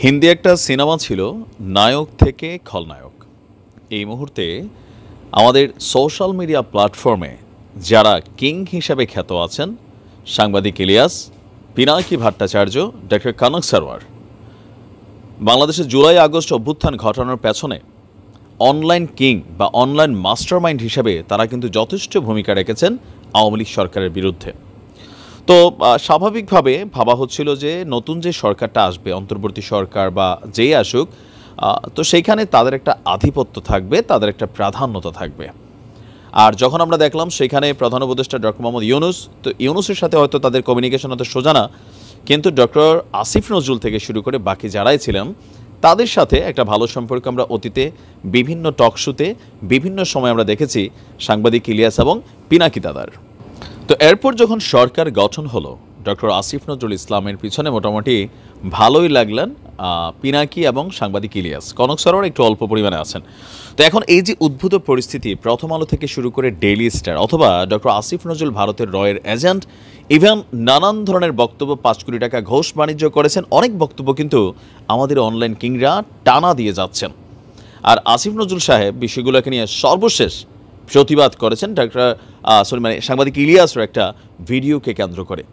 হিন্দি একটা সিনেমা ছিল নায়ক থেকে খলনায়ক। এই মুহূর্তে আমাদের সোশ্যাল মিডিয়া প্ল্যাটফর্মে যারা কিং হিসেবে খ্যাত আছেন, সাংবাদিক ইলিয়াস, পিনাকি ভট্টাচার্য, ডক্টর কনক সারওয়ার, বাংলাদেশের জুলাই আগস্ট অভ্যুত্থান ঘটানোর পেছনে অনলাইন কিং বা অনলাইন মাস্টারমাইন্ড হিসেবে তারা কিন্তু যথেষ্ট ভূমিকা রেখেছেন আওয়ামী লীগ সরকারের বিরুদ্ধে। তো স্বাভাবিকভাবে ভাবা হচ্ছিল যে নতুন যে সরকারটা আসবে, অন্তর্বর্তী সরকার বা যেই আসুক, তো সেইখানে তাদের একটা আধিপত্য থাকবে, তাদের একটা প্রাধান্যতা থাকবে। আর যখন আমরা দেখলাম সেখানে প্রধান উপদেষ্টা ডক্টর মোহাম্মদ ইউনূস, তো ইউনূসের সাথে হয়তো তাদের কমিউনিকেশন হয়তো সোজা না, কিন্তু ডক্টর আসিফ নজরুল থেকে শুরু করে বাকি যারাই ছিলেন তাদের সাথে একটা ভালো সম্পর্ক আমরা অতীতে বিভিন্ন টক শোতে বিভিন্ন সময় আমরা দেখেছি সাংবাদিক ইলিয়াস এবং পিনাকি দাদার। তো এরপর যখন সরকার গঠন হলো, ডক্টর আসিফ নজরুল ইসলামের পিছনে মোটামুটি ভালোই লাগলেন পিনাকি এবং সাংবাদিক ইলিয়াস। কনক সারওয়ার একটু অল্প পরিমাণে আছেন। তো এখন এই যে উদ্ভূত পরিস্থিতি, প্রথম আলো থেকে শুরু করে ডেইলি স্টার অথবা ডক্টর আসিফ নজরুল ভারতের রয়ের এজেন্ট, ইভেন নানান ধরনের বক্তব্য, ৫ কোটি টাকা ঘোষ বাণিজ্য করেছেন, অনেক বক্তব্য কিন্তু আমাদের অনলাইন কিংরা টানা দিয়ে যাচ্ছেন। আর আসিফ নজরুল সাহেব বিষয়গুলোকে নিয়ে সর্বশেষ প্রতিবাদ করেছেন সাংবাদিক ইলিয়াসের একটা ভিডিওকে কেন্দ্র করে।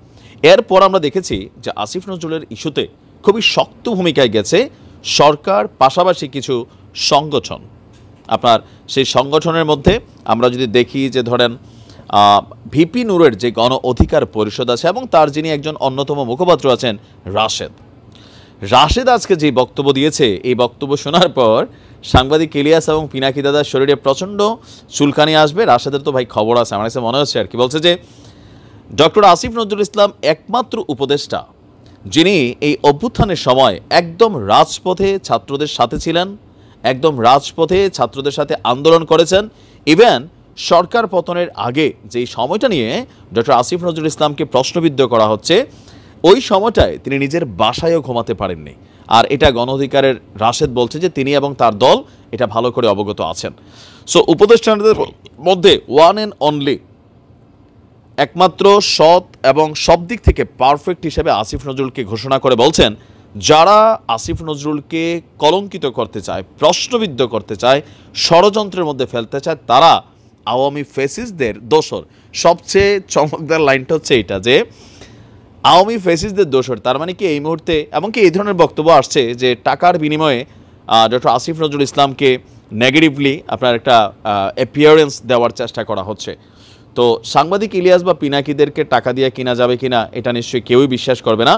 এরপর আমরা দেখেছি যে আসিফ নজরুলের ইস্যুতে খুবই শক্ত ভূমিকায় গেছে সরকার, পাশাপাশি কিছু সংগঠন। আপনার সেই সংগঠনের মধ্যে আমরা যদি দেখি যে ধরেন ভিপি নূরের যে গণ অধিকার পরিষদ আছে এবং তার যিনি একজন অন্যতম মুখপাত্র আছেন রাশেদ আজকে যে বক্তব্য দিয়েছে, এই বক্তব্য শোনার পর সাংবাদিক ইলিয়াস এবং পিনাকি দাদার শরীরে প্রচণ্ড চুলকানি আসবে। রাশেদের তো ভাই খবর আছে, আমার কাছে মনে হচ্ছে আর কি। বলছে যে ডক্টর আসিফ নজরুল ইসলাম একমাত্র উপদেষ্টা যিনি এই অভ্যুত্থানের সময় একদম রাজপথে ছাত্রদের সাথে ছিলেন, একদম রাজপথে ছাত্রদের সাথে আন্দোলন করেছেন। ইভেন সরকার পতনের আগে যেই সময়টা নিয়ে ডক্টর আসিফ নজরুল ইসলামকে প্রশ্নবিদ্ধ করা হচ্ছে, ওই সময়টায় তিনি নিজের বাসায়ও ঘুমাতে পারেননি। আর এটা গণ অধিকারের রাশেদ বলছে যে তিনি এবং তার দল এটা ভালো করে অবগত আছেন। সো উপদেষ্টাদের মধ্যে ওয়ান অ্যান্ড অনলি, একমাত্র সৎ এবং সব দিক থেকে পারফেক্ট হিসেবে আসিফ নজরুলকে ঘোষণা করে বলছেন, যারা আসিফ নজরুলকে কলঙ্কিত করতে চায়, প্রশ্নবিদ্ধ করতে চায়, ষড়যন্ত্রের মধ্যে ফেলতে চায়, তারা আওয়ামী ফেসিস্টদের দোসর। সবচেয়ে চমকদার লাইনটা হচ্ছে এটা যে আওয়ামী ফেসিস্টদের দোসর। তার মানে কি এই মুহূর্তে এমনকি এই ধরনের বক্তব্য আসছে যে টাকার বিনিময়ে ডক্টর আসিফ নজরুল ইসলামকে নেগেটিভলি আপনার একটা অ্যাপিয়ারেন্স দেওয়ার চেষ্টা করা হচ্ছে। তো সাংবাদিক ইলিয়াস বা পিনাকিদেরকে টাকা দিয়ে কিনা যাবে কিনা এটা নিশ্চয়ই কেউই বিশ্বাস করবে না।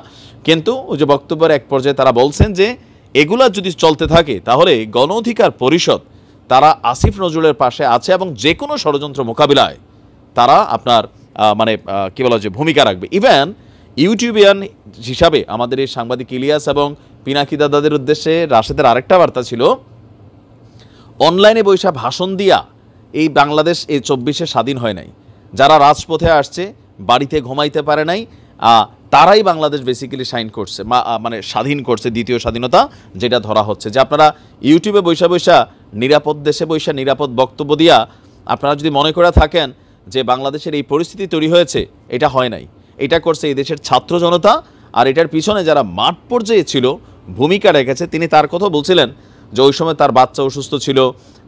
কিন্তু ওই যে বক্তব্যের এক পর্যায়ে তারা বলছেন যে এগুলা যদি চলতে থাকে তাহলে গণ অধিকার পরিষদ তারা আসিফ নজরুলের পাশে আছে এবং যে কোনো ষড়যন্ত্র মোকাবিলায় তারা আপনার কি বলা যে ভূমিকা রাখবে। ইভেন ইউটিউবিয়ান হিসাবে আমাদের এই সাংবাদিক ইলিয়াস এবং পিনাকি দাদাদের উদ্দেশ্যে রাশেদের আরেকটা বার্তা ছিল, অনলাইনে বৈশা ভাষণ দিয়া এই বাংলাদেশ এই 24-এ স্বাধীন হয় নাই। যারা রাজপথে আসছে, বাড়িতে ঘুমাইতে পারে নাই, তারাই বাংলাদেশ বেসিক্যালি স্বাধীন করছে, দ্বিতীয় স্বাধীনতা যেটা ধরা হচ্ছে। যে আপনারা ইউটিউবে বৈশা নিরাপদ দেশে বৈশা নিরাপদ বক্তব্য দিয়া আপনারা যদি মনে করে থাকেন যে বাংলাদেশের এই পরিস্থিতি তৈরি হয়েছে, এটা হয় নাই। এটা করছে এই দেশের ছাত্র জনতা। আর এটার পিছনে যারা মাঠ পর্যায়ে ছিল, ভূমিকা রেখেছে, তিনি তার কথা বলছিলেন যে ওই সময় তার বাচ্চা অসুস্থ ছিল,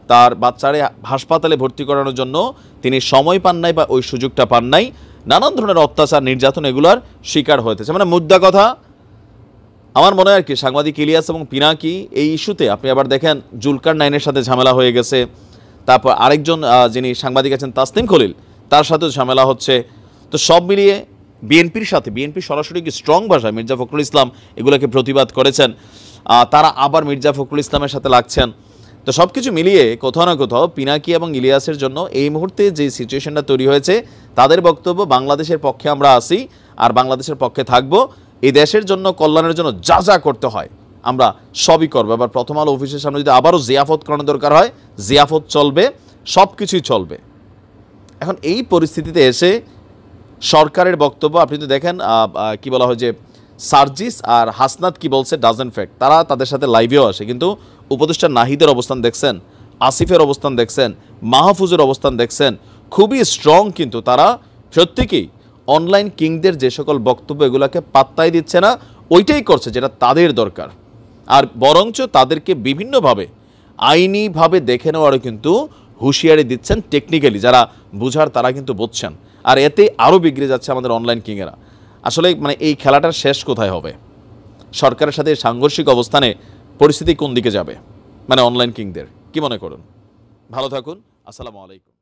তার বাচ্চারে হাসপাতালে ভর্তি করানোর জন্য তিনি সময় পান নাই বা ওই সুযোগটা পান নাই, নানান ধরনের অত্যাচার, নির্যাতন এগুলোর শিকার হয়েছে। মুদ্রা কথা আমার মনে হয় আর কি সাংবাদিক ইলিয়াস এবং পিনাকি এই ইস্যুতে আপনি আবার দেখেন জুলকার নাইনের সাথে ঝামেলা হয়ে গেছে, তারপর আরেকজন যিনি সাংবাদিক আছেন তাসনিম খলিল, তার সাথেও ঝামেলা হচ্ছে। তো সব মিলিয়ে বিএনপির সাথে, বিএনপি সরাসরি কি স্ট্রং ভাষায় মির্জা ফখরুল ইসলাম এগুলোকে প্রতিবাদ করেছেন, তারা আবার মির্জা ফখরুল ইসলামের সাথে লাগছেন। তো সব কিছু মিলিয়ে কোথাও না কোথাও পিনাকি এবং ইলিয়াসের জন্য এই মুহূর্তে যে সিচুয়েশনটা তৈরি হয়েছে, তাদের বক্তব্য বাংলাদেশের পক্ষে আমরা আসি আর বাংলাদেশের পক্ষে থাকব, এই দেশের জন্য কল্যাণের জন্য যা যা করতে হয় আমরা সবই করবো। এবার প্রথম আলো অফিসের সামনে যদি আবারও জিয়াফত করানো দরকার হয়, জিয়াফত চলবে, সব কিছুই চলবে। এখন এই পরিস্থিতিতে এসে সরকারের বক্তব্য আপনি তো দেখেন কি বলা হয় যে সার্জিস আর হাসনাত কি বলছে ডাজেন্ট ফ্যাক্ট। তারা তাদের সাথে লাইভেও আসে, কিন্তু উপদেষ্টা নাহিদের অবস্থান দেখছেন, আসিফের অবস্থান দেখছেন, মাহফুজের অবস্থান দেখছেন, খুবই স্ট্রং। কিন্তু তারা প্রত্যেকেই অনলাইন কিংদের যে সকল বক্তব্য এগুলোকে পাত্তাই দিচ্ছে না, ওইটাই করছে যেটা তাদের দরকার। আর বরঞ্চ তাদেরকে বিভিন্নভাবে আইনিভাবে দেখে নেওয়ারও কিন্তু হুঁশিয়ারি দিচ্ছেন টেকনিক্যালি, যারা বুঝার তারা কিন্তু বুঝছেন। আর এতে আরও বিগড়ে যাচ্ছে আমাদের অনলাইন কিংয়েরা। আসলে মানে এই খেলাটার শেষ কোথায় হবে? সরকারের সাথে সাংঘর্ষিক অবস্থানে পরিস্থিতি কোন দিকে যাবে, মানে অনলাইন কিংদের কি মনে করুন? ভালো থাকুন, আসসালামু আলাইকুম।